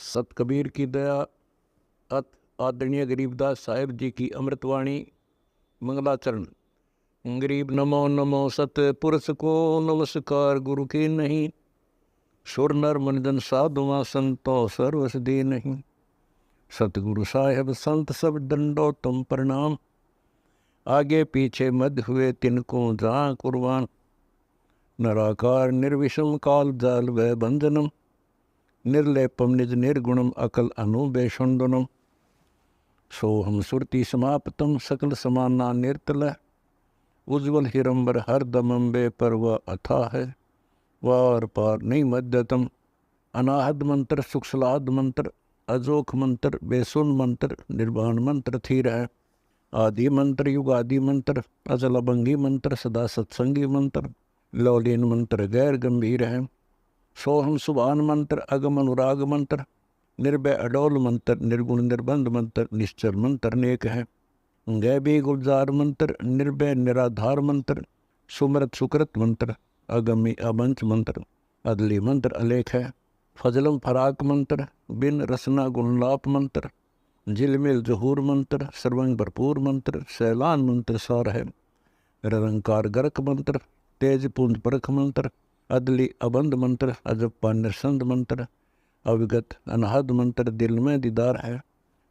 सत कबीर की दया अत आदरणीय गरीबदास साहिब जी की अमृतवाणी मंगलाचरण। गरीब नमो नमो सत पुरुष को नमस्कार गुरु की नहीं, सुर नर मनजन साधुआ संतो सर्वस दी नहीं। सतगुरु साहेब संत सब दंडो तुम प्रणाम, आगे पीछे मध्य हुए तिनको जहाँ कुर्बान। नराकार निर्विषम काल जाल व बंधनम, निर्लेपम निज निर्गुणम अकल अनुबेषुंडनम। सोहम सुरति समाप्तम सकल समाना निर्तल, उज्ज्वल हिरंबर हर दमम बे परवा अथा है। वार पार नहीं मध्यतम, अनाहद मंत्र सुखसलाद मंत्र, अजोख मंत्र बेसुन मंत्र, निर्वाण मंत्र थीर है। आदि मंत्र युगादि मंत्र, अजल अभंगी मंत्र, सदा सत्संगी मंत्र, लौलीन मंत्र गैर गंभीर है। सोहम सुभान मंत्र, अगम अनुराग मंत्र, निर्भय अडोल मंत्र, निर्गुण निर्बंध मंत्र, निश्चल मंत्र नेक है। गैबी गुलजार मंत्र, निर्भय निराधार मंत्र, सुमृत सुकृत मंत्र, अगमी अबंच मंत्र, अदली मंत्र अलेख है। फजलम फराक मंत्र, बिन रसना गुणलाप मंत्र, झिलमिल जहूर मंत्र, सर्वंग भरपूर मंत्र, सैलान मंत्र सार है। निरंकार गर्क मंत्र, तेज पुंज परख मंत्र, अदली अबंध मंत्र, अजप्पा निरसंद मंत्र, अविगत अनहद मंत्र, दिल में दीदार है।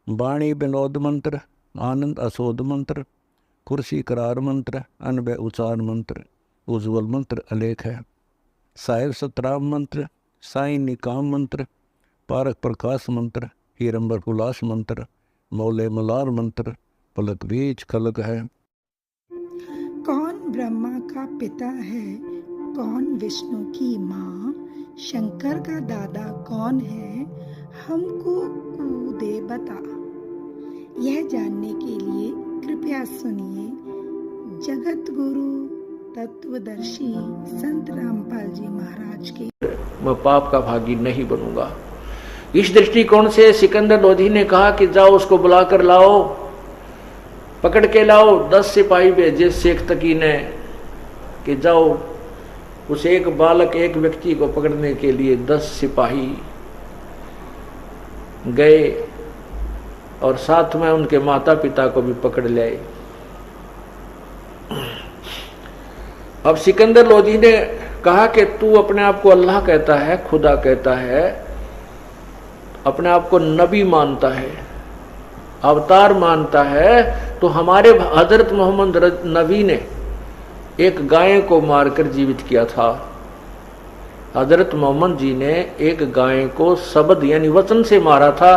वाणी विनोद मंत्र, आनंद असोद मंत्र, कुर्सी करार मंत्र, अनबय उचार मंत्र, उज्ज्वल मंत्र अलेख है। साहिब सतराम मंत्र, साईं निकाम मंत्र, पारक प्रकाश मंत्र, हीरंबर उल्लास मंत्र, मौले मलार मंत्र, पलक बीच खलक है। कौन ब्रह्मा का पिता है, कौन विष्णु की माँ, शंकर का दादा कौन है, हमको कूदे बता। यह जानने के लिए कृपया सुनिए जगत गुरु तत्वदर्शी संत रामपाल जी महाराज के। मैं पाप का भागी नहीं बनूंगा। इस दृष्टिकोण से सिकंदर लोधी ने कहा कि जाओ उसको बुला कर लाओ, पकड़ के लाओ। 10 सिपाही भेजे शेख तकी ने कि जाओ उस एक बालक एक व्यक्ति को पकड़ने के लिए 10 सिपाही गए और साथ में उनके माता पिता को भी पकड़ ले। अब सिकंदर लोधी ने कहा कि तू अपने आप को अल्लाह कहता है, खुदा कहता है, अपने आप को नबी मानता है, अवतार मानता है, तो हमारे हजरत मोहम्मद नबी ने एक गाय को मारकर जीवित किया था। हजरत मोहम्मद जी ने एक गाय को शब्द यानी वचन से मारा था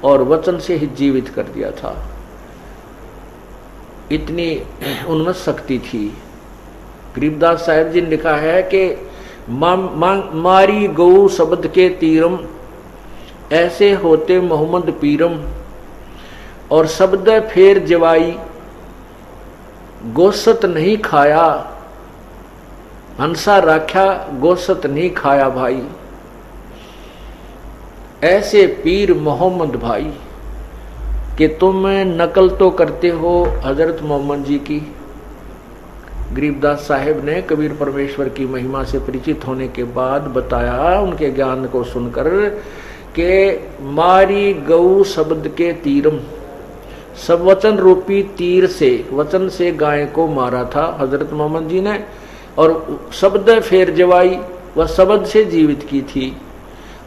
और वचन से ही जीवित कर दिया था। इतनी उनमें शक्ति थी। गरीबदास साहिब जी ने लिखा है कि मारी गौ शब्द के तीरम, ऐसे होते मोहम्मद पीरम, और शब्द फेर जवाई, गोसत नहीं खाया, हंसा राख्या गोसत नहीं खाया भाई। ऐसे पीर मोहम्मद भाई कि तुम नकल तो करते हो हजरत मोहम्मद जी की। गरीबदास साहिब ने कबीर परमेश्वर की महिमा से परिचित होने के बाद बताया, उनके ज्ञान को सुनकर, कि मारी गौ शब्द के तीरम, सब वचन रूपी तीर से, वचन से गाय को मारा था हजरत मोहम्मद जी ने, और शब्द फेर जवाई, वह शब्द से जीवित की थी।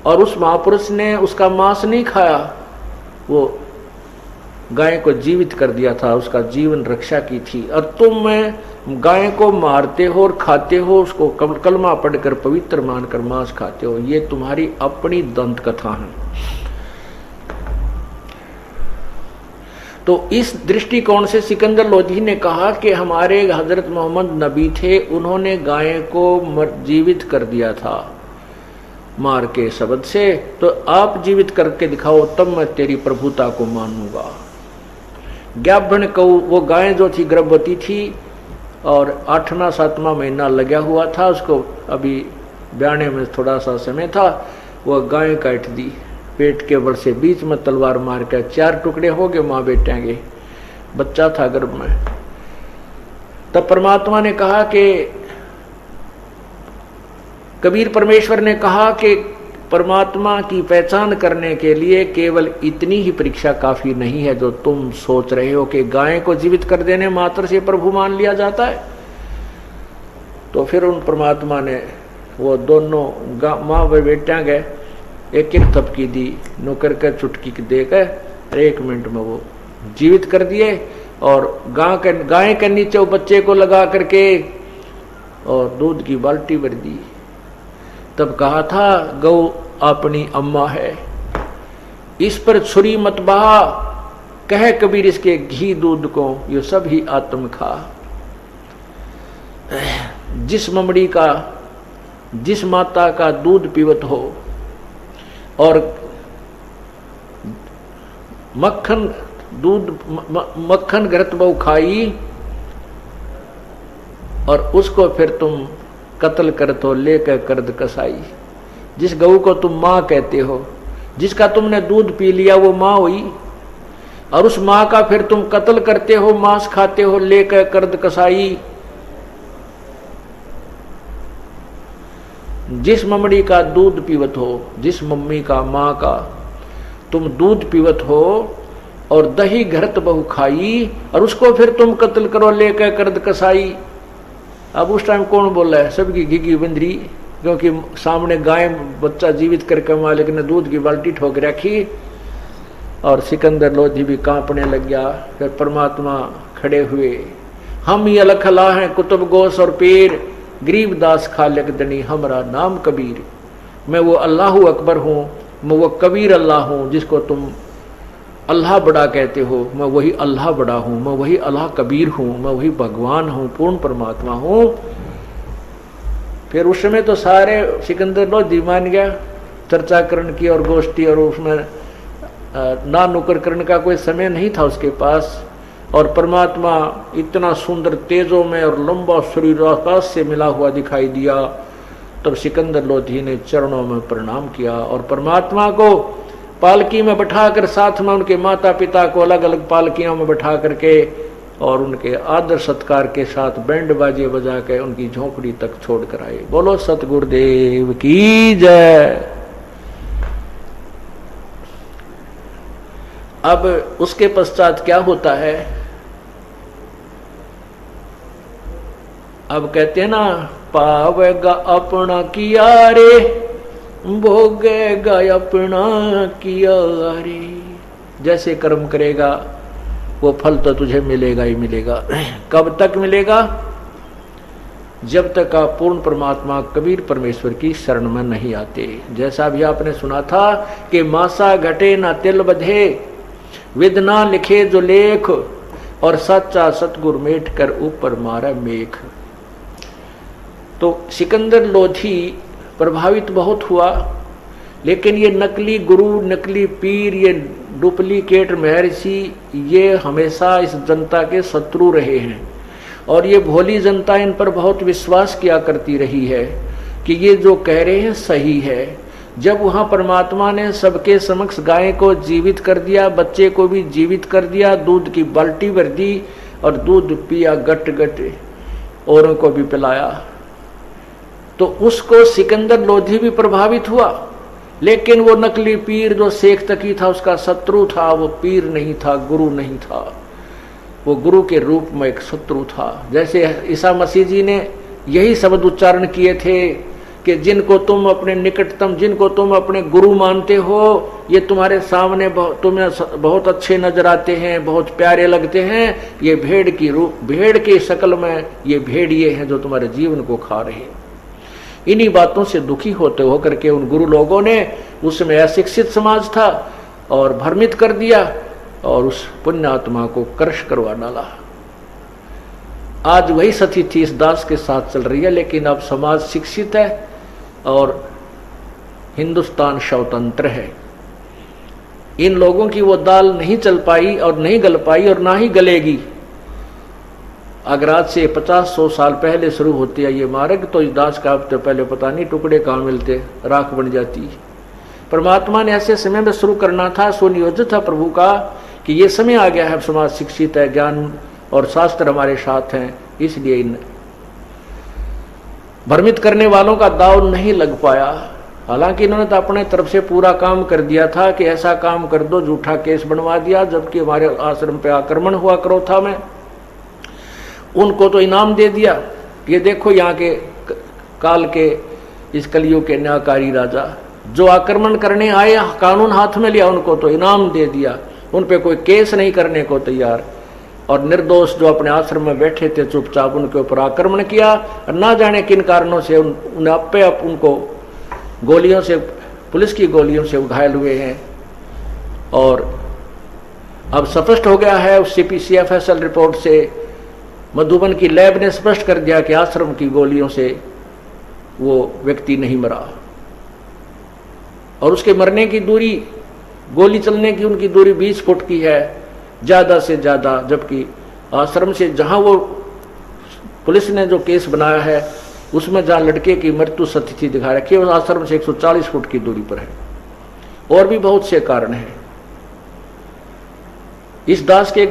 और उस महापुरुष ने उसका मांस नहीं खाया, वो गाय को जीवित कर दिया था, उसका जीवन रक्षा की थी। और तुम गाय को मारते हो और खाते हो, उसको कलमा पढ़कर पवित्र मानकर मांस खाते हो। ये तुम्हारी अपनी दंत कथा है। तो इस दृष्टिकोण से सिकंदर लोधी ने कहा कि हमारे हजरत मोहम्मद नबी थे, उन्होंने गाय को जीवित कर दिया था मार के शब्द से, तो आप जीवित करके दिखाओ, तब मैं तेरी प्रभुता को मानूंगा। ज्ञापन को वो गाय जो थी गर्भवती थी और 8वां 7वां महीना लगा हुआ था, उसको अभी ब्याने में थोड़ा सा समय था, वह गाय काट दी पेट के बल से, बीच में तलवार मार कर 4 टुकड़े हो गए माँ बेटे के, बच्चा था गर्भ में। तब परमात्मा ने कहा कि कबीर परमेश्वर ने कहा कि परमात्मा की पहचान करने के लिए केवल इतनी ही परीक्षा काफी नहीं है जो तुम सोच रहे हो कि गाय को जीवित कर देने मात्र से प्रभु मान लिया जाता है। तो फिर उन परमात्मा ने वो दोनों माँ व बेटिया गए, एक एक थपकी दी, नौकर के चुटकी देकर 1 मिनट में वो जीवित कर दिए और गाय के नीचे वो बच्चे को लगा करके और दूध की बाल्टी भर दी। तब कहा था गौ अपनी अम्मा है, इस पर छुरी मत बहा, कह कबीर इसके घी दूध को ये सब ही आत्म खा। जिस ममड़ी का, जिस माता का दूध पीवत हो और मक्खन दूध मक्खन घृत बहु खाई और उसको फिर तुम कत्ल कर तो लेकर कर्द कसाई। जिस गऊ को तुम माँ कहते हो, जिसका तुमने दूध पी लिया वो माँ हुई, और उस माँ का फिर तुम कत्ल करते हो, मांस खाते हो, लेकर कर्द कसाई। जिस ममड़ी का दूध पीवत हो, जिस मम्मी का, माँ का तुम दूध पीवत हो और दही घरत बहु खाई और उसको फिर तुम कत्ल करो लेकर कर्द कसाई। अब उस टाइम कौन बोल रहा है? सबकी घिघी बंदरी, क्योंकि सामने गाय बच्चा जीवित करके मालिक ने दूध की बाल्टी ठोक रखी और सिकंदर लोधी भी कांपने लग गया। फिर परमात्मा खड़े हुए, हम ये लखला हैं कुतुब गोस और पीर, गरीबदास खालिक दनी हमारा नाम कबीर। मैं वो अल्लाह अकबर हूँ, मैं वो कबीर अल्लाह हूँ जिसको तुम अल्लाह बड़ा कहते हो। मैं वही अल्लाह बड़ा हूँ, मैं वही अल्लाह कबीर हूँ, मैं वही भगवान हूँ, पूर्ण परमात्मा हूँ। फिर उस समय तो सारे सिकंदर लोधी मान गया, चर्चा करण की और गोष्ठी, और उसमें ना नुकर करण का कोई समय नहीं था उसके पास। और परमात्मा इतना सुंदर तेजों में और लंबा शरीर आकाश से मिला हुआ दिखाई दिया। तब सिकंदर लोधी ने चरणों में प्रणाम किया और परमात्मा को पालकी में बैठाकर, साथ में उनके माता पिता को अलग अलग पालकियों में बैठा करके और उनके आदर सत्कार के साथ बैंड बाजे बजा के उनकी झोंपड़ी तक छोड़ कर आए। बोलो सतगुरुदेव की जय। अब उसके पश्चात क्या होता है? अब कहते हैं ना, पावेगा अपना किया रे, भोगेगा अपना किया रे। जैसे कर्म करेगा वो फल तो तुझे मिलेगा ही मिलेगा। कब तक मिलेगा? जब तक आप पूर्ण परमात्मा कबीर परमेश्वर की शरण में नहीं आते। जैसा भी आपने सुना था कि मासा घटे ना तिल बधे, विदना लिखे जो लेख, और सच्चा सतगुर मेट कर ऊपर मारा मेघ। तो सिकंदर लोधी प्रभावित बहुत हुआ, लेकिन ये नकली गुरु, नकली पीर, ये डुप्लीकेट महर्षि, ये हमेशा इस जनता के शत्रु रहे हैं। और ये भोली जनता इन पर बहुत विश्वास किया करती रही है कि ये जो कह रहे हैं सही है। जब वहां परमात्मा ने सबके समक्ष गाय को जीवित कर दिया, बच्चे को भी जीवित कर दिया, दूध की बाल्टी भर दी और दूध पिया गट गट, औरों को भी पिलाया, तो उसको सिकंदर लोधी भी प्रभावित हुआ। लेकिन वो नकली पीर जो शेख तकी था उसका शत्रु था। वो पीर नहीं था, गुरु नहीं था, वो गुरु के रूप में एक शत्रु था। जैसे ईसा मसीह जी ने यही शब्द उच्चारण किए थे कि जिनको तुम अपने निकटतम, जिनको तुम अपने गुरु मानते हो, ये तुम्हारे सामने तुम्हें बहुत अच्छे नजर आते हैं, बहुत प्यारे लगते हैं, ये भेड़ की रूप, भेड़ की शक्ल में ये भेड़िए हैं जो तुम्हारे जीवन को खा रहे हैं। इन्हीं बातों से दुखी होते होकर के उन गुरु लोगों ने, उसमें अशिक्षित समाज था, और भ्रमित कर दिया और उस पुण्यात्मा को क्रश करवा डाला। आज वही स्थिति इस दास के साथ चल रही है, लेकिन अब समाज शिक्षित है और हिंदुस्तान स्वतंत्र है। इन लोगों की वो दाल नहीं चल पाई और नहीं गल पाई और ना ही गलेगी। अगर आज से 50-100 साल पहले शुरू होती है ये मार्ग, तो इस दास का अब तो पहले पता नहीं टुकड़े कहाँ मिलते, राख बन जाती। परमात्मा ने ऐसे समय में शुरू करना था, सुनियोजित था प्रभु का कि ये समय आ गया है, समाज शिक्षित है, ज्ञान और शास्त्र हमारे साथ हैं, इसलिए इन भ्रमित करने वालों का दाव नहीं लग पाया। हालांकि इन्होंने तो अपने तरफ से पूरा काम कर दिया था कि ऐसा काम कर दो, झूठा केस बनवा दिया, जबकि हमारे आश्रम पे आक्रमण हुआ क्रोथा में। उनको तो इनाम दे दिया, ये देखो यहाँ के काल के इस कलयुग के न्यायकारी राजा जो आक्रमण करने आए, कानून हाथ में लिया, उनको तो इनाम दे दिया, उन पे कोई केस नहीं करने को तैयार। और निर्दोष जो अपने आश्रम में बैठे थे चुपचाप उनके ऊपर आक्रमण किया, और ना जाने किन कारणों से उन्हें अपने आप उनको गोलियों से, पुलिस की गोलियों से घायल हुए हैं। और अब स्पष्ट हो गया है उस CPCFSL रिपोर्ट से, मधुबन की लैब ने स्पष्ट कर दिया कि आश्रम की गोलियों से वो व्यक्ति नहीं मरा, और उसके मरने की दूरी, गोली चलने की उनकी दूरी 20 फुट की है ज्यादा से ज्यादा, जबकि आश्रम से जहां वो पुलिस ने जो केस बनाया है उसमें जहां लड़के की मृत्यु स्थिति दिखा रखी है, उस आश्रम से 140 फुट की दूरी पर है। और भी बहुत से कारण हैं। इस दास के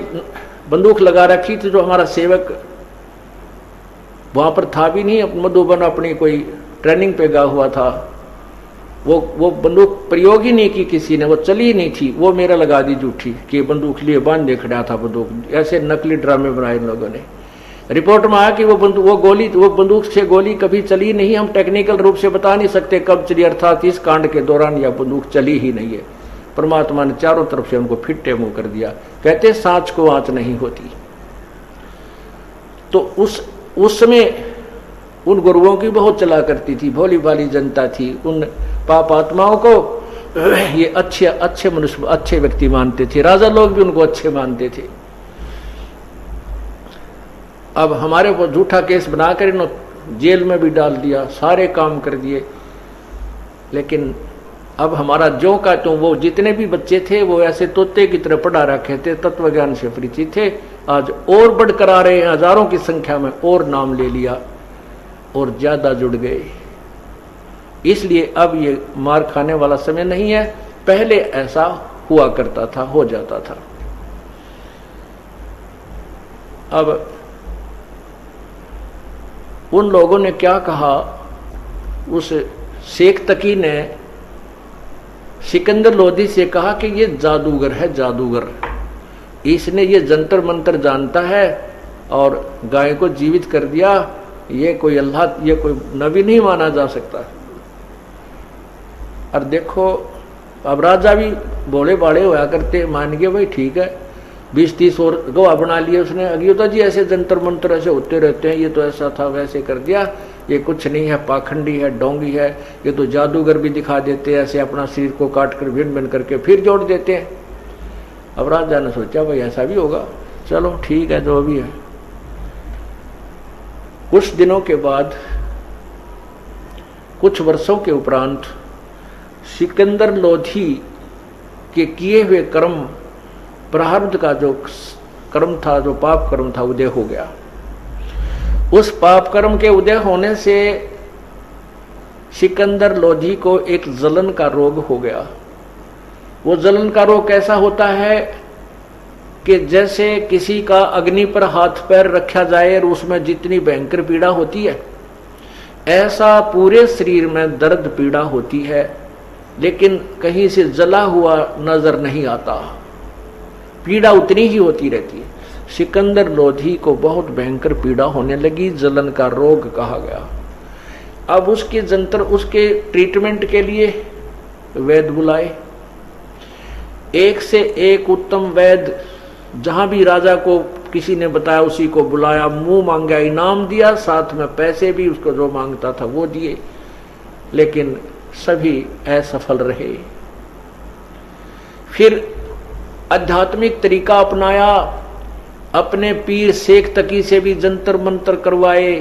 बंदूक लगा रखी थी, जो हमारा सेवक वहां पर था भी नहीं, मधुबन अपनी कोई ट्रेनिंग पे गया हुआ था, वो बंदूक प्रयोग ही नहीं की किसी ने, वो चली ही नहीं थी, वो मेरा लगा दी झूठी कि बंदूक लिए बांध खड़ा था बंदूक। ऐसे नकली ड्रामे बनाए इन लोगों ने। रिपोर्ट में आया कि वो बंदूक से गोली कभी चली नहीं। हम टेक्निकल रूप से बता नहीं सकते कब चली, अर्थात इस कांड के दौरान यह बंदूक चली ही नहीं है। परमात्मा ने चारों तरफ से उनको फिट्टे मुंह कर दिया। कहते सांच को आंच नहीं होती। तो उस समय उन गुरुओं की बहुत चला करती थी, भोली भाली जनता थी। उन पाप आत्माओं को ये अच्छे मनुष्य, अच्छे व्यक्ति मानते थे। राजा लोग भी उनको अच्छे मानते थे। अब हमारे ऊपर झूठा केस बनाकर इन्होंने जेल में भी डाल दिया, सारे काम कर दिए। लेकिन अब हमारा जो का तो वो जितने भी बच्चे थे वो ऐसे तोते की तरह पढ़ा रखे थे, तत्व ज्ञान से परिचित थे। आज और बढ़कर आ रहे हैं, हजारों की संख्या में और नाम ले लिया और ज्यादा जुड़ गए। इसलिए अब ये मार खाने वाला समय नहीं है, पहले ऐसा हुआ करता था, हो जाता था। अब उन लोगों ने क्या कहा, उस शेख तकी ने सिकंदर लोधी से कहा कि ये जादूगर है, जादूगर, इसने ये जंतर मंतर जानता है और गाय को जीवित कर दिया। ये कोई अल्लाह, ये कोई नबी नहीं माना जा सकता। और देखो अब राजा भी भोले बाड़े होया करते, मान गए भाई ठीक है, 20-30 और गवाह बना लिए उसने। अगियोता जी ऐसे जंतर मंतर ऐसे होते रहते हैं, ये तो ऐसा था वैसे कर दिया, ये कुछ नहीं है, पाखंडी है, डोंगी है, ये तो जादूगर भी दिखा देते हैं, ऐसे अपना शरीर को काट कर भिन्न भिन्न करके फिर जोड़ देते हैं। अब राजा ने सोचा भाई ऐसा भी होगा, चलो ठीक है जो भी है। कुछ दिनों के बाद, कुछ वर्षों के उपरांत सिकंदर लोधी के किए हुए कर्म, प्रारब्ध का जो कर्म था, जो पाप कर्म था, उदय हो गया। उस पाप कर्म के उदय होने से सिकंदर लोधी को एक जलन का रोग हो गया। वो जलन का रोग कैसा होता है कि जैसे किसी का अग्नि पर हाथ पैर रखा जाए और उसमें जितनी भयंकर पीड़ा होती है, ऐसा पूरे शरीर में दर्द पीड़ा होती है, लेकिन कहीं से जला हुआ नजर नहीं आता, पीड़ा उतनी ही होती रहती है। सिकंदर लोधी को बहुत भयंकर पीड़ा होने लगी, जलन का रोग कहा गया। अब उसके जंतर, उसके ट्रीटमेंट के लिए वैद्य बुलाए, एक से एक उत्तम वैद्य, जहां भी राजा को किसी ने बताया उसी को बुलाया, मुंह मांगा इनाम दिया, साथ में पैसे भी उसको जो मांगता था वो दिए, लेकिन सभी असफल रहे। फिर आध्यात्मिक तरीका अपनाया, अपने पीर शेख तकी से भी जंतर मंतर करवाए,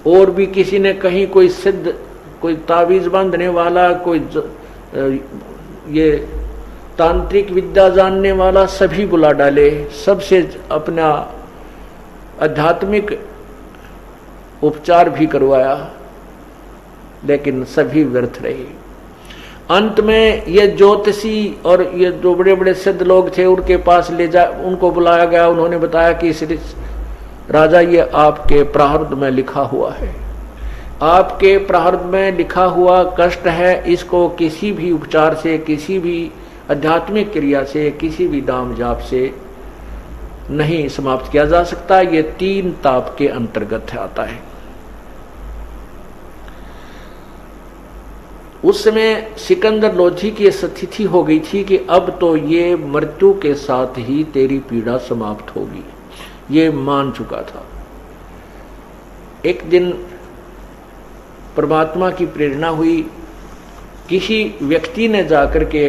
और भी किसी ने कहीं कोई सिद्ध, कोई तावीज बांधने वाला, कोई ये तांत्रिक विद्या जानने वाला, सभी बुला डाले, सबसे अपना आध्यात्मिक उपचार भी करवाया, लेकिन सभी व्यर्थ रहे। अंत में ये ज्योतिषी और ये जो बड़े बड़े सिद्ध लोग थे उनके पास ले जा, उनको बुलाया गया। उन्होंने बताया कि राजा ये आपके प्रारब्ध में लिखा हुआ है, आपके प्रारब्ध में लिखा हुआ कष्ट है, इसको किसी भी उपचार से, किसी भी आध्यात्मिक क्रिया से, किसी भी नाम जाप से नहीं समाप्त किया जा सकता। ये 3 ताप के अंतर्गत आता है। उस समय सिकंदर लोधी की स्थिति हो गई थी कि अब तो ये मृत्यु के साथ ही तेरी पीड़ा समाप्त होगी, ये मान चुका था। एक दिन परमात्मा की प्रेरणा हुई, किसी व्यक्ति ने जाकर के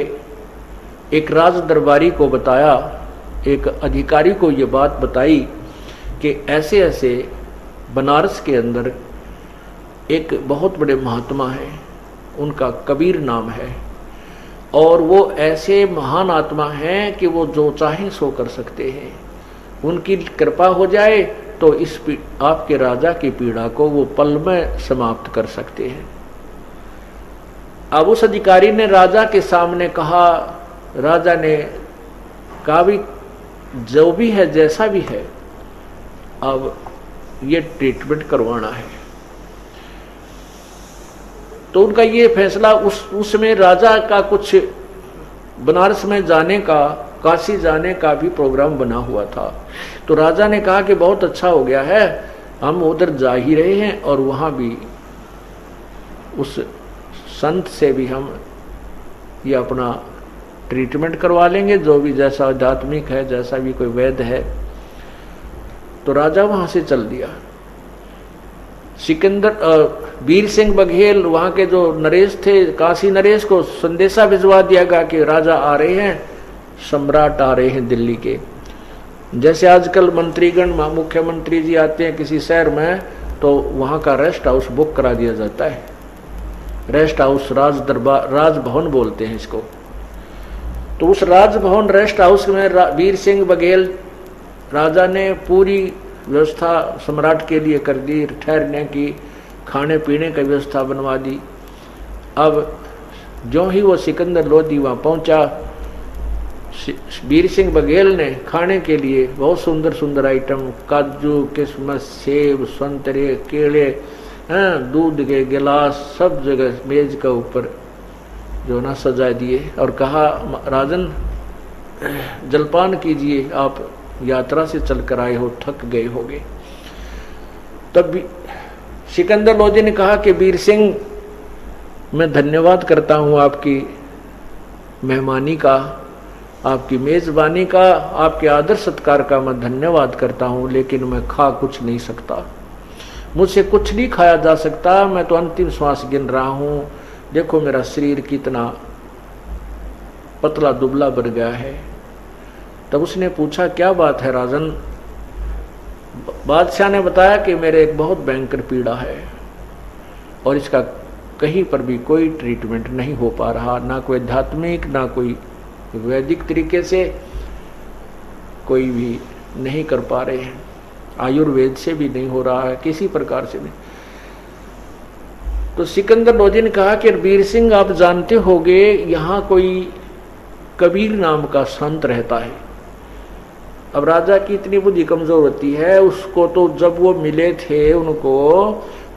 एक राज दरबारी को बताया, एक अधिकारी को ये बात बताई कि ऐसे ऐसे बनारस के अंदर एक बहुत बड़े महात्मा है, उनका कबीर नाम है, और वो ऐसे महान आत्मा हैं कि वो जो चाहें सो कर सकते हैं। उनकी कृपा हो जाए तो इस आपके राजा की पीड़ा को वो पल में समाप्त कर सकते हैं। अब उस अधिकारी ने राजा के सामने कहा, राजा ने कहा भी जो भी है, जैसा भी है, अब ये ट्रीटमेंट करवाना है। तो उनका ये फैसला, उसमें राजा का कुछ बनारस में जाने का, काशी जाने का भी प्रोग्राम बना हुआ था। तो राजा ने कहा कि बहुत अच्छा हो गया है, हम उधर जा ही रहे हैं और वहां भी उस संत से भी हम ये अपना ट्रीटमेंट करवा लेंगे, जो भी जैसा आध्यात्मिक है, जैसा भी कोई वैद्य है। तो राजा वहां से चल दिया। वीर सिंह बघेल, वहां के जो नरेश थे, काशी नरेश को संदेशा भिजवा दिया गया कि राजा आ रहे हैं, सम्राट आ रहे हैं दिल्ली के। जैसे आजकल मंत्रीगण, मुख्यमंत्री जी आते हैं किसी शहर में, तो वहां का रेस्ट हाउस बुक करा दिया जाता है। रेस्ट हाउस, राज दरबार, राजभवन बोलते हैं इसको। तो उस राजभवन रेस्ट हाउस में वीर सिंह बघेल राजा ने पूरी व्यवस्था सम्राट के लिए कर दी, ठहरने की, खाने पीने की व्यवस्था बनवा दी। अब जो ही वो सिकंदर लोधी वहां पहुंचा, वीर सिंह बघेल ने खाने के लिए बहुत सुंदर सुंदर आइटम, काजू, किशमिश, सेब, संतरे, केले, दूध के गिलास सब जगह मेज के ऊपर जो ना सजा दिए और कहा, राजन जलपान कीजिए, आप यात्रा से चलकर आए हो, थक गए होगे। तब सिकंदर लोधी ने कहा कि वीर सिंह, मैं धन्यवाद करता हूं आपकी मेहमानी का, आपकी मेजबानी का, आपके आदर सत्कार का मैं धन्यवाद करता हूं, लेकिन मैं खा कुछ नहीं सकता, मुझसे कुछ नहीं खाया जा सकता, मैं तो अंतिम श्वास गिन रहा हूं। देखो मेरा शरीर कितना पतला दुबला बढ़ गया है। तब उसने पूछा, क्या बात है राजन? बादशाह ने बताया कि मेरे एक बहुत भयंकर पीड़ा है और इसका कहीं पर भी कोई ट्रीटमेंट नहीं हो पा रहा, ना कोई आध्यात्मिक, ना कोई वैदिक तरीके से कोई भी नहीं कर पा रहे हैं, आयुर्वेद से भी नहीं हो रहा है, किसी प्रकार से नहीं। तो सिकंदर लोधी ने कहा कि वीर सिंह, आप जानते होंगे यहाँ कोई कबीर नाम का संत रहता है। अब राजा की इतनी बुद्धि कमजोर होती है, उसको तो जब वो मिले थे उनको,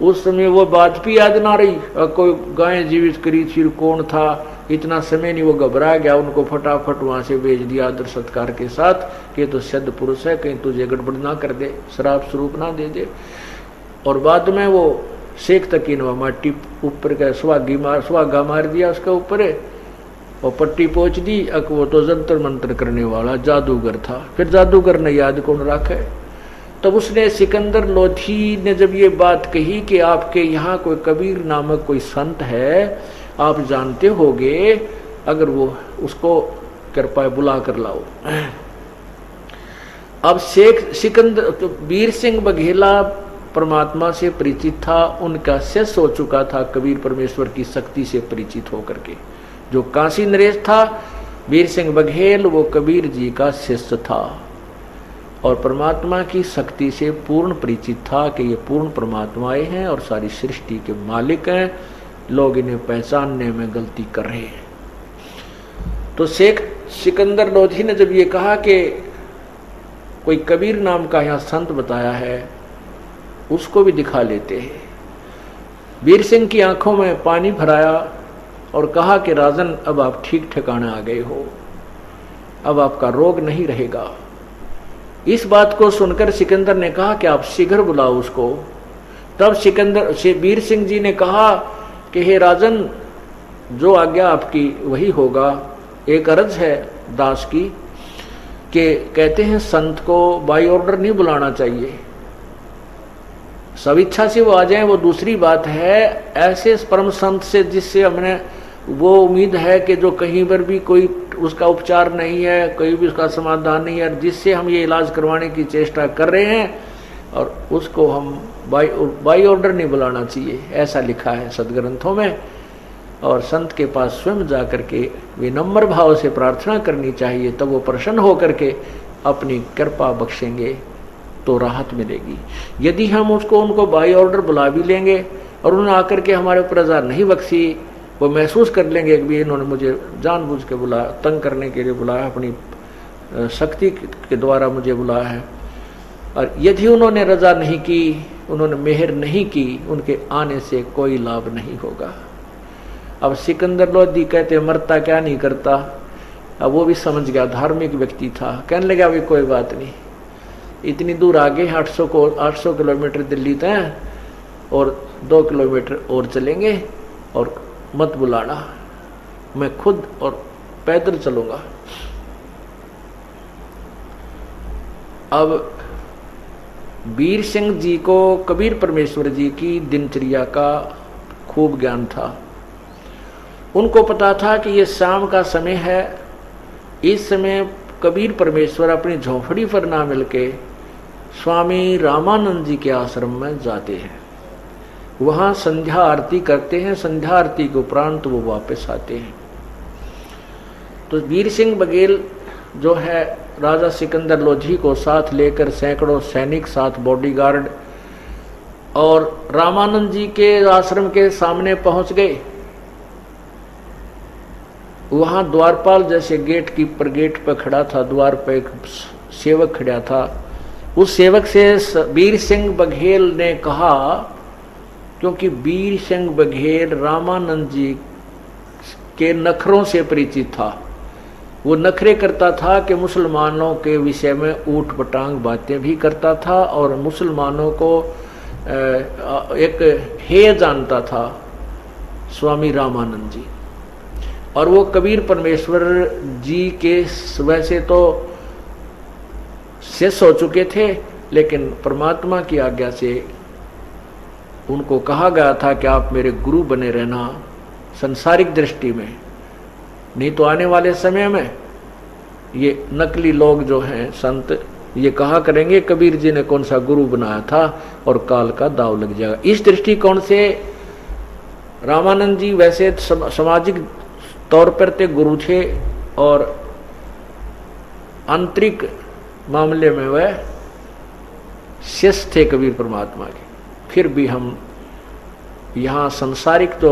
उस समय वो बात भी याद ना रही, कोई गाय जीवित करी थी, कौन था, इतना समय नहीं, वो घबरा गया, उनको फटाफट वहां से भेज दिया आदर सत्कार के साथ कि तो सिद्ध पुरुष है, कहीं तुझे गड़बड़ ना कर दे, शराब स्वरूप ना दे दे। और बाद में वो शेख तकीनवा माटी ऊपर का सुहागा मार दिया उसके ऊपर और पट्टी पहुंच दी। अक वो तो जंतर मंत्र करने वाला जादूगर था, फिर जादूगर ने याद कौन रखे। तब उसने सिकंदर लोधी ने जब ये बात कही कि आपके यहाँ कोई कबीर नामक कोई संत है, आप जानते होगे, अगर वो उसको कृपया बुला कर लाओ। अब सिकंदर तो वीर सिंह बघेला परमात्मा से परिचित था, उनका शिष्य हो चुका था, कबीर परमेश्वर की शक्ति से परिचित होकर के। जो काशी नरेश था वीर सिंह बघेल, वो कबीर जी का शिष्य था और परमात्मा की शक्ति से पूर्ण परिचित था कि ये पूर्ण परमात्माएं हैं और सारी सृष्टि के मालिक हैं, लोग इन्हें पहचानने में गलती कर रहे हैं। तो शेख सिकंदर लोधी ने जब ये कहा कि कोई कबीर नाम का यहाँ संत बताया है, उसको भी दिखा लेते हैं, वीर सिंह की आंखों में पानी भराया और कहा कि राजन, अब आप ठीक ठिकाने आ गए हो, अब आपका रोग नहीं रहेगा। इस बात को सुनकर सिकंदर ने कहा कि आप शीघ्र बुलाओ उसको। तब सिकंदर से वीर सिंह जी ने कहा कि हे राजन, जो आज्ञा आपकी वही होगा। एक अर्ज है दास की कि कहते हैं संत को बाई ऑर्डर नहीं बुलाना चाहिए, सब इच्छा से वो आ जाए वो दूसरी बात है। ऐसे परम संत से जिससे हमने वो उम्मीद है कि जो कहीं पर भी कोई उसका उपचार नहीं है, कोई भी उसका समाधान नहीं है, जिससे हम ये इलाज करवाने की चेष्टा कर रहे हैं, और उसको हम बाई ऑर्डर नहीं बुलाना चाहिए, ऐसा लिखा है सदग्रंथों में। और संत के पास स्वयं जा करके विनम्र भाव से प्रार्थना करनी चाहिए, तब वो प्रसन्न होकर के अपनी कृपा बख्शेंगे तो राहत मिलेगी। यदि हम उनको बाई ऑर्डर बुला भी लेंगे और उन्होंने आकर के हमारे ऊपर रजा नहीं बख्शी, वो महसूस कर लेंगे कि इन्होंने मुझे जानबूझ के बुलाया, तंग करने के लिए बुलाया, अपनी शक्ति के द्वारा मुझे बुलाया है। और यदि उन्होंने रजा नहीं की, उन्होंने मेहर नहीं की, उनके आने से कोई लाभ नहीं होगा। अब सिकंदर लोधी कहते मरता क्या नहीं करता, अब वो भी समझ गया, धार्मिक व्यक्ति था, कहने लगा अभी कोई बात नहीं, इतनी दूर आगे 800 किलोमीटर दिल्ली तय और 2 किलोमीटर और चलेंगे, और मत बुलाना, मैं खुद और पैदल चलूंगा। अब वीर सिंह जी को कबीर परमेश्वर जी की दिनचर्या का खूब ज्ञान था। उनको पता था कि ये शाम का समय है, इस समय कबीर परमेश्वर अपनी झोंपड़ी पर ना मिलके स्वामी रामानंद जी के आश्रम में जाते हैं, वहां संध्या आरती करते हैं, संध्या आरती के उपरांत वो वापस आते हैं। तो वीर सिंह बघेल जो है राजा सिकंदर लोधी को साथ लेकर सैकड़ों सैनिक, साथ बॉडीगार्ड, और रामानंद जी के आश्रम के सामने पहुंच गए। वहां द्वारपाल जैसे गेट कीपर गेट पर खड़ा था, द्वार पर एक सेवक खड़ा था। उस सेवक से वीर सिंह बघेल ने कहा, क्योंकि वीर सिंह बघेल रामानंद जी के नखरों से परिचित था, वो नखरे करता था कि मुसलमानों के विषय में ऊट पटांग बातें भी करता था, और मुसलमानों को एक हेय जानता था स्वामी रामानंद जी। और वो कबीर परमेश्वर जी के वैसे तो शिष्य हो चुके थे, लेकिन परमात्मा की आज्ञा से उनको कहा गया था कि आप मेरे गुरु बने रहना संसारिक दृष्टि में, नहीं तो आने वाले समय में ये नकली लोग जो हैं संत ये कहा करेंगे कबीर जी ने कौन सा गुरु बनाया था, और काल का दाव लग जाएगा। इस दृष्टिकोण से रामानंद जी वैसे सामाजिक तौर पर ते गुरु थे, और आंतरिक मामले में वह शिष्य थे कबीर परमात्मा के। फिर भी हम यहाँ सांसारिक जो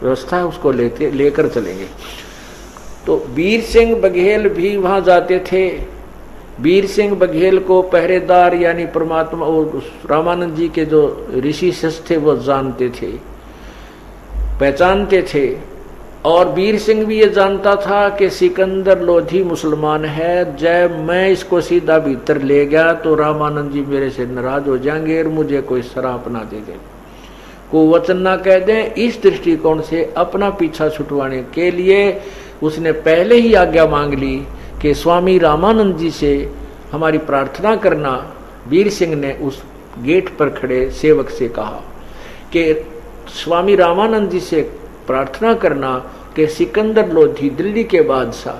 व्यवस्था है उसको लेकर चलेंगे। तो वीर सिंह बघेल भी वहां जाते थे। वीर सिंह बघेल को पहरेदार यानी परमात्मा और रामानंद जी के जो ऋषि शिष्य थे वो जानते थे, पहचानते थे। और वीर सिंह भी ये जानता था कि सिकंदर लोधी मुसलमान है, जब मैं इसको सीधा भीतर ले गया तो रामानंद जी मेरे से नाराज हो जाएंगे और मुझे कोई शराप ना दे दे, को वचन ना कह दें। इस दृष्टिकोण से अपना पीछा छुटवाने के लिए उसने पहले ही आज्ञा मांग ली कि स्वामी रामानंद जी से हमारी प्रार्थना करना। वीर सिंह ने उस गेट पर खड़े सेवक से कहा कि स्वामी रामानंद जी से प्रार्थना करना कि सिकंदर लोधी दिल्ली के बादशाह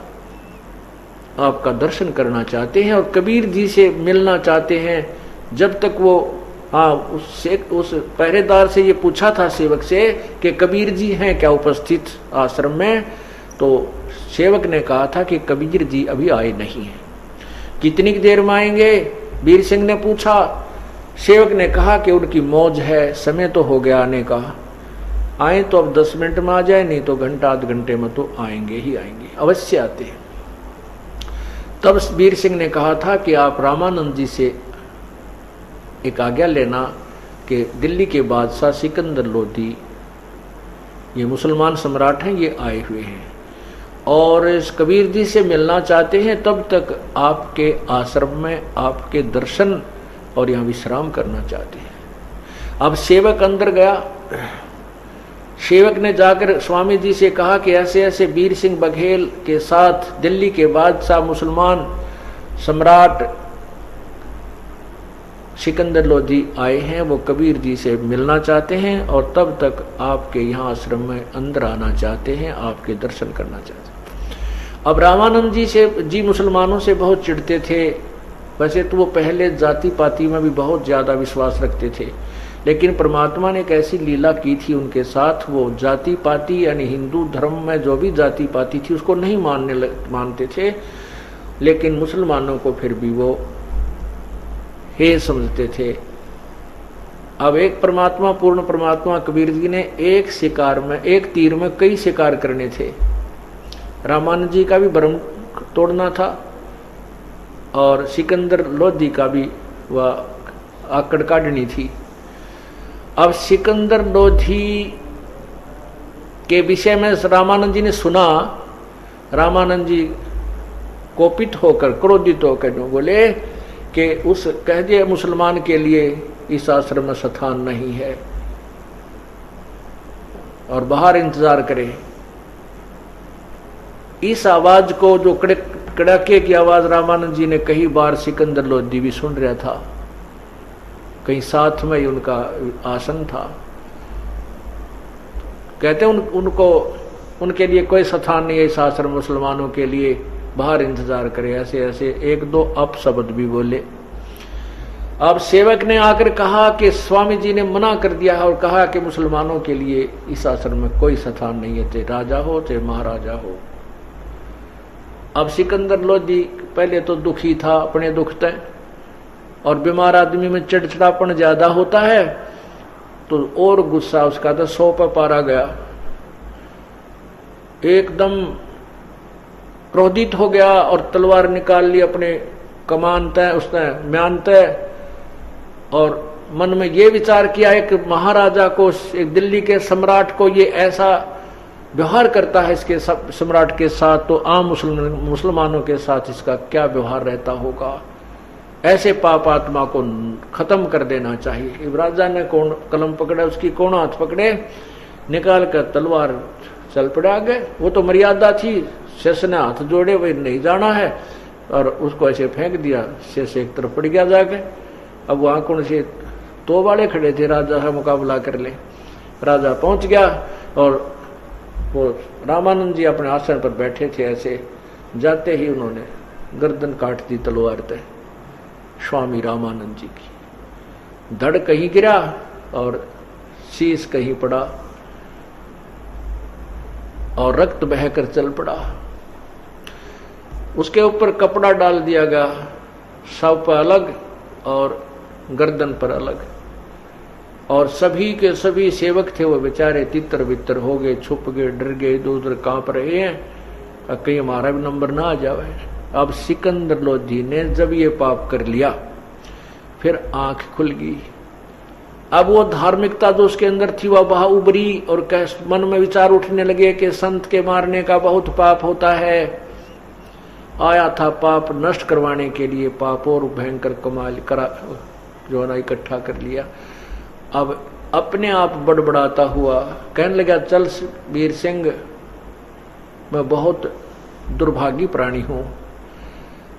आपका दर्शन करना चाहते हैं और कबीर जी से मिलना चाहते हैं। जब तक वो उस पहरेदार से ये पूछा था सेवक से कि कबीर जी हैं क्या उपस्थित आश्रम में, तो सेवक ने कहा था कि कबीर जी अभी आए नहीं हैं। कितनी देर में आएंगे, वीर सिंह ने पूछा। सेवक ने कहा कि उनकी मौज है, समय तो हो गया आने का, आए तो अब 10 मिनट में आ जाए, नहीं तो घंटा आध घंटे में तो आएंगे ही आएंगे, अवश्य आते हैं। तब वीर सिंह ने कहा था कि आप रामानंद जी से एक आज्ञा लेना कि दिल्ली के बादशाह सिकंदर लोधी, ये मुसलमान सम्राट हैं, ये आए हुए हैं और इस कबीर जी से मिलना चाहते हैं, तब तक आपके आश्रम में आपके दर्शन और यहाँ विश्राम करना चाहते हैं। अब सेवक अंदर गया। सेवक ने जाकर स्वामी जी से कहा कि ऐसे ऐसे वीर सिंह बघेल के साथ दिल्ली के बादशाह मुसलमान सम्राट सिकंदर लोधी आए हैं, वो कबीर जी से मिलना चाहते हैं और तब तक आपके यहाँ आश्रम में अंदर आना चाहते हैं, आपके दर्शन करना चाहते हैं। अब रामानंद जी मुसलमानों से बहुत चिढ़ते थे। वैसे तो वो पहले जाति पाति में भी बहुत ज़्यादा विश्वास रखते थे, लेकिन परमात्मा ने एक ऐसी लीला की थी उनके साथ, वो जाति पाति यानी हिंदू धर्म में जो भी जाति पाति थी उसको नहीं मानते थे, लेकिन मुसलमानों को फिर भी वो हे समझते थे। अब एक परमात्मा, पूर्ण परमात्मा कबीर जी ने एक शिकार में, एक तीर में कई शिकार करने थे। रामानंद जी का भी भ्रम तोड़ना था और सिकंदर लोधी का भी वह आकड़ काटनी थी। अब सिकंदर लोधी के विषय में रामानंद जी ने सुना। रामानंद जी कोपित होकर, क्रोधित होकर जो बोले कि उस कह दिए मुसलमान के लिए इस आश्रम में स्थान नहीं है और बाहर इंतजार करे। इस आवाज को, जो कड़ाके की आवाज रामानंद जी ने कई बार सिकंदर लोधी भी सुन रहा था, कहीं साथ में ही उनका आसन था। कहते उनको उनके लिए कोई स्थान नहीं है इस आश्रम, मुसलमानों के लिए बाहर इंतजार करे। ऐसे ऐसे एक दो अपशब्द भी बोले। अब सेवक ने आकर कहा कि स्वामी जी ने मना कर दिया और कहा कि मुसलमानों के लिए इस आश्रम में कोई स्थान नहीं है, चाहे राजा हो चाहे महाराजा हो। अब सिकंदर लोधी पहले तो दुखी था, अपने दुख तय, और बीमार आदमी में चिड़चिड़ापन ज्यादा होता है तो और गुस्सा उसका तो 100 पर पारा गया। एकदम क्रोधित हो गया और तलवार निकाल ली अपने कमान तय, उसने म्यान तय, और मन में ये विचार किया एक महाराजा को, एक दिल्ली के सम्राट को ये ऐसा व्यवहार करता है इसके सम्राट के साथ, तो आम मुसलमानों के साथ इसका क्या व्यवहार रहता होगा। ऐसे पाप आत्मा को खत्म कर देना चाहिए। राजा ने कौन कलम पकड़ा, उसकी कौन हाथ पकड़े, निकाल कर तलवार चल पड़े आगे। वो तो मर्यादा थी, शेष ने हाथ जोड़े, वही नहीं जाना है, और उसको ऐसे फेंक दिया। शेष एक तरफ पड़ गया जाके। अब वहां कौन से तो वाले खड़े थे, राजा का मुकाबला कर ले। राजा पहुंच गया और वो रामानंद जी अपने आसन पर बैठे थे। ऐसे जाते ही उन्होंने गर्दन काट दी तलवार से स्वामी रामानंद जी की। धड़ कहीं गिरा और शीश कहीं पड़ा और रक्त बहकर चल पड़ा। उसके ऊपर कपड़ा डाल दिया गया, शव पर अलग और गर्दन पर अलग, और सभी के सभी सेवक थे वो बेचारे तितर बितर हो गए, छुप गए, डर गए, इधर उधर कांप रहे हैं, कहीं हमारा भी नंबर ना आ जाए। अब सिकंदर लोधी ने जब ये पाप कर लिया, फिर आंख खुल गई। अब वो धार्मिकता जो उसके अंदर थी वह बाहर उभरी और मन में विचार उठने लगे कि संत के मारने का बहुत पाप होता है। आया था पाप नष्ट करवाने के लिए, पाप और भयंकर कमाल करा जो ना इकट्ठा कर लिया। अब अपने आप बड़बड़ाता हुआ कहने लगा, चल वीर सिंह, मैं बहुत दुर्भागी प्राणी हूं,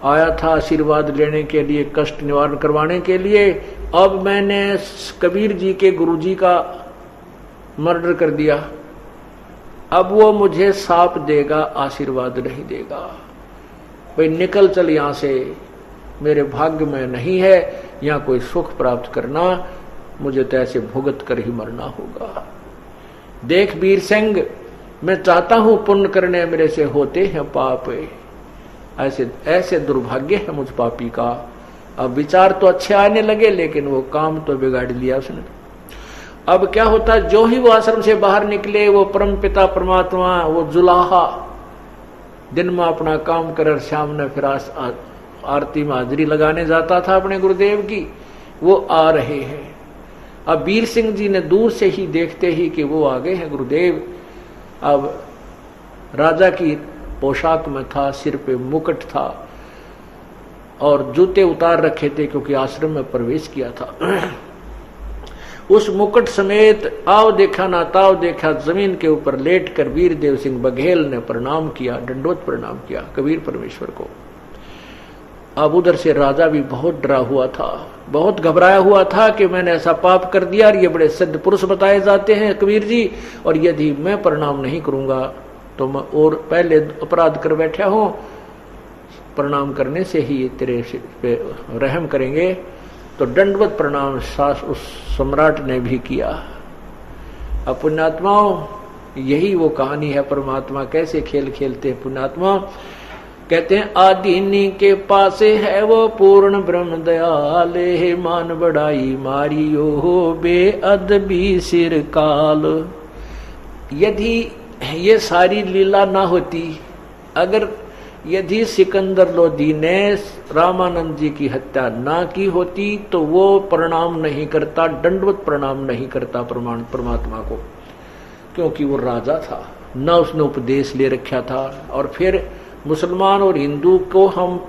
आया था आशीर्वाद लेने के लिए, कष्ट निवारण करवाने के लिए। अब मैंने कबीर जी के गुरुजी का मर्डर कर दिया, अब वो मुझे साप देगा, आशीर्वाद नहीं देगा। भाई निकल चल यहां से, मेरे भाग्य में नहीं है यहाँ कोई सुख प्राप्त करना, मुझे तो ऐसे भुगत कर ही मरना होगा। देख वीर सिंह, मैं चाहता हूं पुण्य करने, मेरे से होते हैं पाप, ऐसे ऐसे दुर्भाग्य है मुझ पापी का। अब विचार तो अच्छे आने लगे, लेकिन वो काम तो बिगाड़ लिया उसने। अब क्या होता, जो ही वो आश्रम से बाहर निकले, वो परम पिता परमात्मा, वो जुलाहा दिन में अपना काम कर, शाम ने फिर आरती में हाजिरी लगाने जाता था अपने गुरुदेव की, वो आ रहे हैं। अब वीर सिंह जी ने दूर से ही देखते ही कि वो आ गए हैं गुरुदेव। अब राजा की पोशाक में था, सिर पे मुकुट था और जूते उतार रखे थे क्योंकि आश्रम में प्रवेश किया था। उस मुकुट समेत आओ देखा ना ताव देखा, जमीन के ऊपर लेटकर वीरदेव सिंह बघेल ने प्रणाम किया, दंडोत प्रणाम किया कबीर परमेश्वर को। अब उधर से राजा भी बहुत डरा हुआ था, बहुत घबराया हुआ था कि मैंने ऐसा पाप कर दिया और ये बड़े सिद्ध पुरुष बताए जाते हैं कबीर जी, और यदि मैं प्रणाम नहीं करूंगा तो मैं और पहले अपराध कर बैठा हूं, प्रणाम करने से ही तेरे पे रहम करेंगे। तो दंडवत प्रणाम सास उस सम्राट ने भी किया। अब पुण्यात्माओं, यही वो कहानी है परमात्मा कैसे खेल खेलते हैं। पुण्यात्मा कहते हैं आदिनी के पासे है वो पूर्ण ब्रह्म दयाले, हे मान बढ़ाई मारियो हो बेअदबी सिर काल। यदि ये सारी लीला ना होती, अगर यदि सिकंदर लोधी ने रामानंद जी की हत्या ना की होती तो वो प्रणाम नहीं करता, दंडवत प्रणाम नहीं करता परमात्मा को, क्योंकि वो राजा था, ना उसने उपदेश ले रखा था। और फिर मुसलमान और हिंदू को हम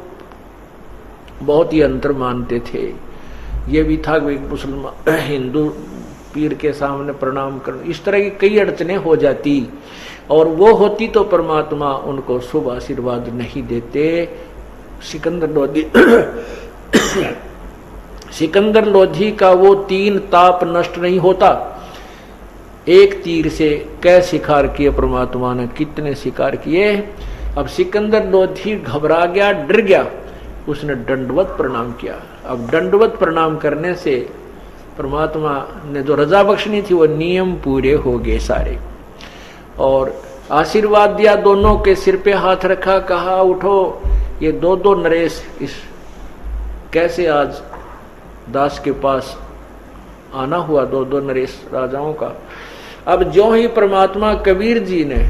बहुत ही अंतर मानते थे। ये भी था कि मुसलमान हिंदू पीर के सामने प्रणाम कर, इस तरह की कई अड़चने हो जाती, और वो होती तो परमात्मा उनको शुभ आशीर्वाद नहीं देते। सिकंदर लोधी सिकंदर लोधी का वो 3 ताप नष्ट नहीं होता। एक तीर से कै शिकार किए परमात्मा ने, कितने शिकार किए। अब सिकंदर लोधी घबरा गया, डर गया, उसने दंडवत प्रणाम किया। अब दंडवत प्रणाम करने से परमात्मा ने जो रजा बख्शनी थी वो नियम पूरे हो गए सारे, और आशीर्वाद दिया, दोनों के सिर पे हाथ रखा, कहा उठो। ये 2 नरेश इस कैसे आज दास के पास आना हुआ, 2 नरेश राजाओं का। अब जो ही परमात्मा कबीर जी ने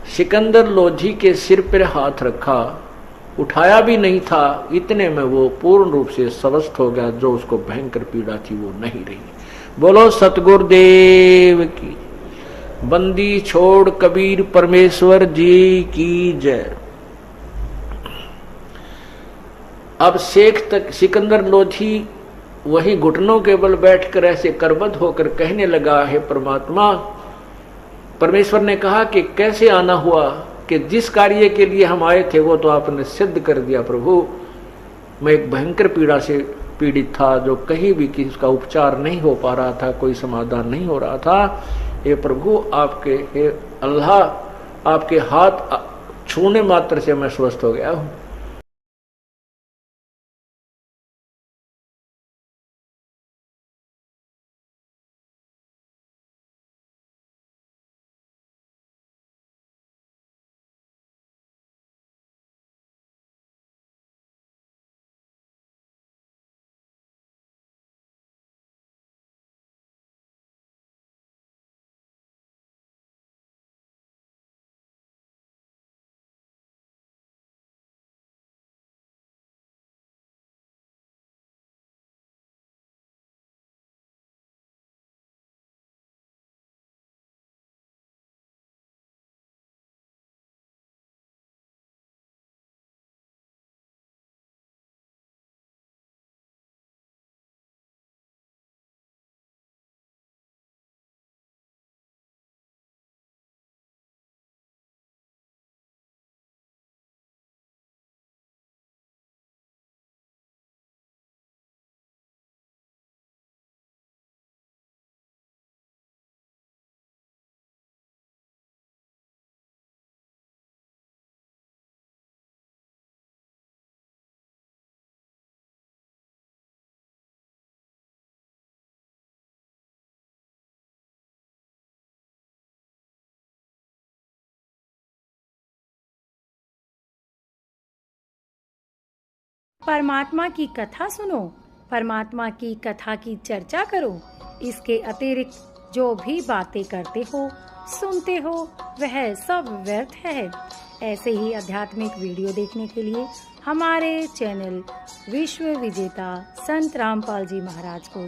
सिकंदर लोधी के सिर पर हाथ रखा, उठाया भी नहीं था, इतने में वो पूर्ण रूप से स्वस्थ हो गया। जो उसको भयंकर पीड़ा थी वो नहीं रही। बोलो सतगुरुदेव की। बंदी छोड़ कबीर परमेश्वर जी की जय। अब शेख तक सिकंदर लोधी वही घुटनों के बल बैठकर ऐसे करबद्ध होकर कहने लगा, है परमात्मा। परमेश्वर ने कहा कि कैसे आना हुआ, कि जिस कार्य के लिए हम आए थे वो तो आपने सिद्ध कर दिया प्रभु। मैं एक भयंकर पीड़ा से पीड़ित था, जो कहीं भी किसी का उपचार नहीं हो पा रहा था, कोई समाधान नहीं हो रहा था। हे प्रभु, आपके हे अल्लाह, आपके हाथ छूने मात्र से मैं स्वस्थ हो गया हूं। परमात्मा की कथा सुनो, परमात्मा की कथा की चर्चा करो। इसके अतिरिक्त जो भी बातें करते हो, सुनते हो, वह सब व्यर्थ है। ऐसे ही आध्यात्मिक वीडियो देखने के लिए हमारे चैनल विश्व विजेता संत रामपाल जी महाराज को